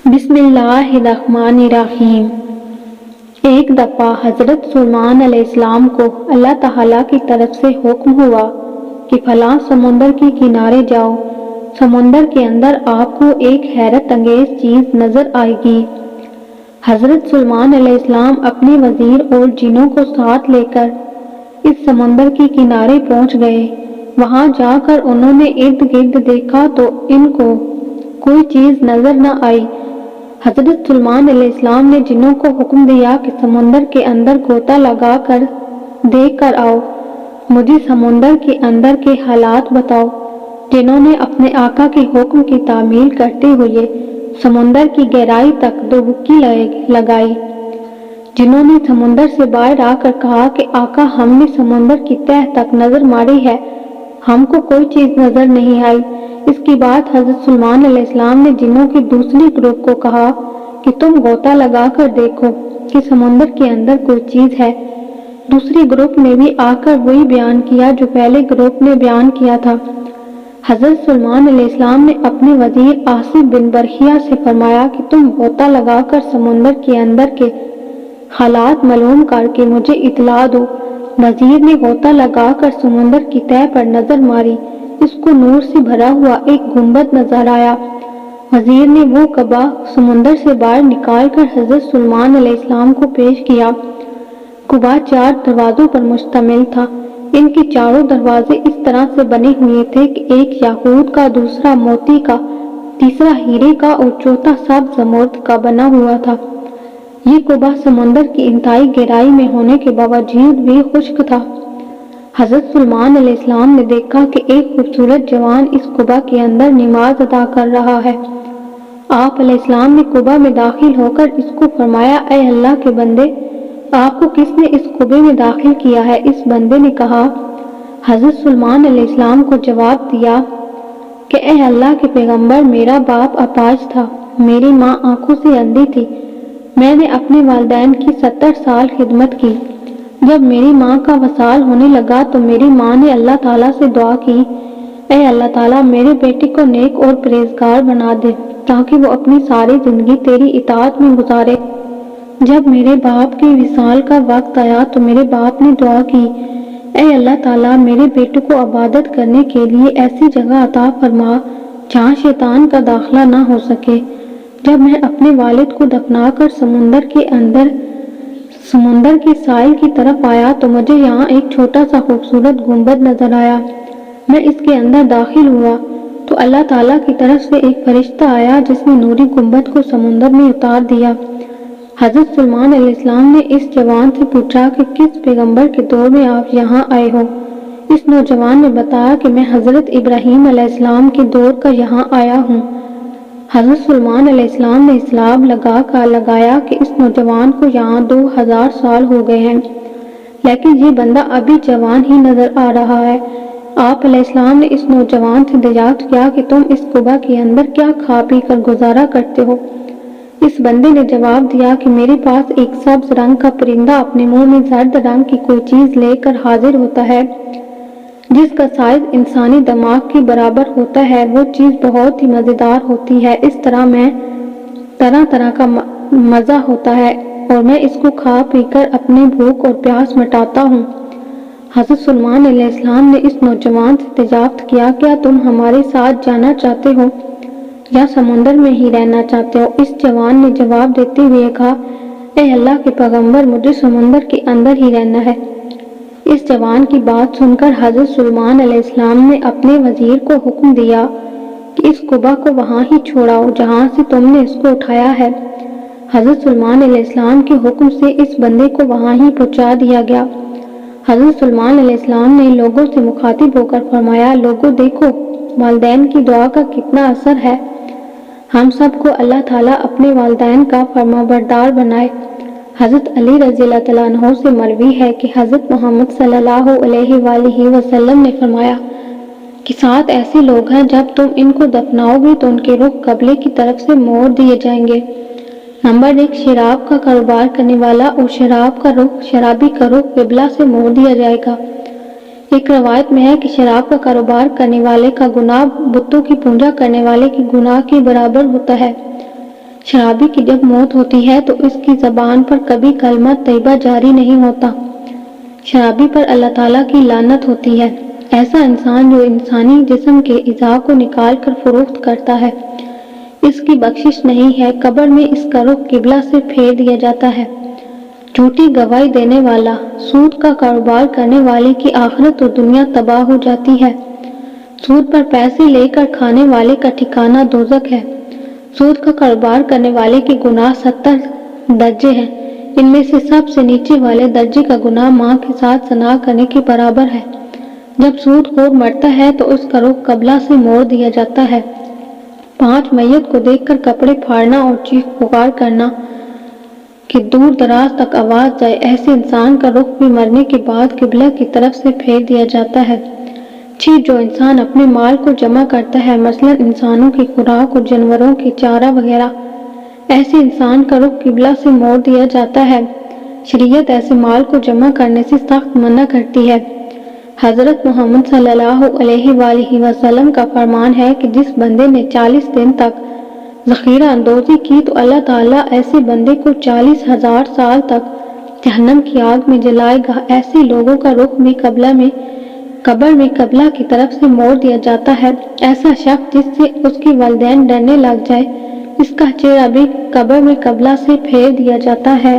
بسم اللہ الرحمن الرحیم۔ ایک دفعہ حضرت سلیمان علیہ السلام کو اللہ تعالیٰ کی طرف سے حکم ہوا کہ فلاں سمندر کے کنارے جاؤ، سمندر کے اندر آپ کو ایک حیرت انگیز چیز نظر آئے گی۔ حضرت سلیمان علیہ السلام اپنے وزیر اور جنوں کو ساتھ لے کر اس سمندر کے کنارے پہنچ گئے۔ وہاں جا کر انہوں نے ارد گرد دیکھا تو ان کو کوئی چیز نظر نہ آئی۔ حضرت سلیمان علیہ السلام نے جنوں کو حکم دیا کہ سمندر کے اندر غوطہ لگا کر دیکھ کر آؤ، مجھے سمندر کے اندر کے حالات بتاؤ۔ جنوں نے اپنے آقا کے حکم کی تعمیل کرتے ہوئے سمندر کی گہرائی تک ڈبکی لگائی۔ جنوں نے سمندر سے باہر آ کر کہا کہ آقا، ہم نے سمندر کی تہہ تک نظر ماری ہے، ہم کو کوئی چیز نظر نہیں آئی۔ اس کے بعد حضرت سلیمان علیہ السلام نے جنوں کے دوسری گروپ کو کہا کہ تم غوطہ لگا کر دیکھو کہ سمندر کے اندر کوئی چیز ہے۔ دوسری گروپ نے بھی آ کر وہی بیان کیا جو پہلے گروپ نے بیان کیا تھا۔ حضرت سلیمان علیہ السلام نے اپنے وزیر آصف بن برخیا سے فرمایا کہ تم غوطہ لگا کر سمندر کے اندر کے حالات معلوم کر کے مجھے اطلاع دو۔ وزیر نے غوطہ لگا کر سمندر کی تہہ پر نظر ماری، اس کو نور سے بھرا ہوا ایک گنبد نظر آیا۔ وزیر نے وہ کعبہ سمندر سے باہر نکال کر حضرت سلیمان علیہ السلام کو پیش کیا۔ کعبہ 4 دروازوں پر مشتمل تھا۔ ان کے چاروں دروازے اس طرح سے بنے ہوئے تھے کہ ایک یاقوت کا، دوسرا موتی کا، تیسرا ہیرے کا اور چوتھا سبز زمرد کا بنا ہوا تھا۔ یہ کعبہ سمندر کی انتہائی گہرائی میں ہونے کے باوجود بھی خشک تھا۔ حضرت سلیمان علیہ السلام نے دیکھا کہ ایک خوبصورت جوان اس کعبہ کے اندر نماز ادا کر رہا ہے۔ آپ علیہ السلام نے کعبہ میں داخل ہو کر اس کو فرمایا، اے اللہ کے بندے، آپ کو کس نے اس کعبے میں داخل کیا ہے؟ اس بندے نے کہا۔ حضرت سلیمان علیہ السلام کو جواب دیا کہ اے اللہ کے پیغمبر، میرا باپ اپاہج تھا، میری ماں آنکھوں سے اندھی تھی، میں نے اپنے والدین کی 70 سال خدمت کی۔ جب میری ماں کا وصال ہونے لگا تو میری ماں نے اللہ تعالیٰ سے دعا کی، اے اللہ تعالیٰ، میرے بیٹے کو نیک اور پرہیزگار بنا دے تاکہ وہ اپنی ساری زندگی تیری اطاعت میں گزارے۔ جب میرے باپ کے وصال کا وقت آیا تو میرے باپ نے دعا کی، اے اللہ تعالیٰ، میرے بیٹے کو عبادت کرنے کے لیے ایسی جگہ عطا فرما جہاں شیطان کا داخلہ نہ ہو سکے۔ جب میں اپنے والد کو دفنا کر سمندر کے ساحل کی طرف آیا تو مجھے یہاں ایک چھوٹا سا خوبصورت گنبد نظر آیا۔ میں اس کے اندر داخل ہوا تو اللہ تعالیٰ کی طرف سے ایک فرشتہ آیا جس نے نوری گنبد کو سمندر میں اتار دیا۔ حضرت سلیمان علیہ السلام نے اس جوان سے پوچھا کہ کس پیغمبر کے دور میں آپ یہاں آئے ہو؟ اس نوجوان نے بتایا کہ میں حضرت ابراہیم علیہ السلام کے دور کا یہاں آیا ہوں۔ حضرت سلیمان علیہ السلام نے حساب لگایا کہ اس نوجوان کو یہاں 2000 سال ہو گئے ہیں، لیکن یہ بندہ ابھی جوان ہی نظر آ رہا ہے۔ آپ علیہ السلام نے اس نوجوان سے دریافت کیا کہ تم اس کعبہ کے اندر کیا کھا پی کر گزارا کرتے ہو؟ اس بندے نے جواب دیا کہ میرے پاس ایک سبز رنگ کا پرندہ اپنے منہ میں زرد رنگ کی کوئی چیز لے کر حاضر ہوتا ہے جس کا سائز انسانی دماغ کے برابر ہوتا ہے، وہ چیز بہت ہی مزیدار ہوتی ہے، اس طرح میں طرح کا مزہ ہوتا ہے اور میں اس کو کھا پی کر اپنی بھوک اور پیاس مٹاتا ہوں۔ حضرت سلیمان علیہ السلام نے اس نوجوان سے دریافت کیا، کیا تم ہمارے ساتھ جانا چاہتے ہو یا سمندر میں ہی رہنا چاہتے ہو؟ اس جوان نے جواب دیتے ہوئے کہا، اے اللہ کے پیغمبر، مجھے سمندر کے اندر ہی رہنا ہے۔ اس جوان کی بات سن کر حضرت سلیمان علیہ السلام نے اپنے وزیر کو حکم دیا کہ اس کعبہ کو وہاں ہی چھوڑاؤ جہاں سے تم نے اس کو اٹھایا ہے۔ حضرت سلیمان علیہ السلام کے حکم سے اس بندے کو وہاں ہی پہنچا دیا گیا۔ حضرت سلیمان علیہ السلام نے لوگوں سے مخاطب ہو کر فرمایا، لوگوں دیکھو والدین کی دعا کا کتنا اثر ہے، ہم سب کو اللہ تعالیٰ اپنے والدین کا فرمانبردار بنائے۔ حضرت علی رضی اللہ تعالیٰ عنہ سے مروی ہے کہ حضرت محمد صلی اللہ علیہ وآلہ وسلم نے فرمایا کہ 7 ایسے لوگ ہیں جب تم ان کو دفناؤ گے تو ان کے رخ قبلے کی طرف سے موڑ دیے جائیں گے۔ نمبر 1، شراب کا کاروبار کرنے والا اور شرابی کا رخ قبلہ سے موڑ دیا جائے گا۔ ایک روایت میں ہے کہ شراب کا کاروبار کرنے والے کا گناہ بتوں کی پوجا کرنے والے کے گناہ کے برابر ہوتا ہے۔ شرابی کی جب موت ہوتی ہے تو اس کی زبان پر کبھی کلمہ طیبہ جاری نہیں ہوتا۔ شرابی پر اللہ تعالیٰ کی لعنت ہوتی ہے۔ ایسا انسان جو انسانی جسم کے اعضاء کو نکال کر فروخت کرتا ہے، اس کی بخشش نہیں ہے۔ قبر میں اس کا رخ قبلہ سے پھیر دیا جاتا ہے۔ جھوٹی گواہی دینے والا، سود کا کاروبار کرنے والے کی آخرت اور دنیا تباہ ہو جاتی ہے۔ سود پر پیسے لے کر کھانے والے کا ٹھکانہ دوزخ ہے۔ سود کا کاروبار کرنے والے کے گناہ 70 درجے ہیں۔ ان میں سے سب سے نیچے والے درجے کا گناہ ماں کے ساتھ زنا کرنے کے برابر ہے۔ جب سود خور مرتا ہے تو اس کا رخ قبلہ سے موڑ دیا جاتا ہے۔ 5 میت کو دیکھ کر کپڑے پھاڑنا اور چیخ پکار کرنا کہ دور دراز تک آواز جائے، ایسے انسان کا رخ بھی مرنے کے بعد قبلہ کی طرف سے پھیر دیا جاتا ہے۔ جو انسان اپنے مال کو جمع کرتا ہے، مثلا انسانوں کی خوراک اور جانوروں کے چارہ وغیرہ، ایسے انسان کا رخ قبلہ سے موڑ دیا جاتا ہے۔ شریعت ایسے مال کو جمع کرنے سے سخت منع کرتی ہے۔ حضرت محمد صلی اللہ علیہ وآلہ وسلم کا فرمان ہے کہ جس بندے نے 40 دن تک ذخیرہ اندوزی کی تو اللہ تعالیٰ ایسے بندے کو 40,000 سال تک جہنم کی آگ میں جلائے گا۔ ایسے لوگوں کا رخ بھی قبر میں قبلہ کی طرف سے موڑ دیا جاتا ہے۔ ایسا شخص جس سے اس کے والدین ڈرنے لگ جائے، اس کا چہرہ بھی قبر میں قبلہ سے پھیر دیا جاتا ہے۔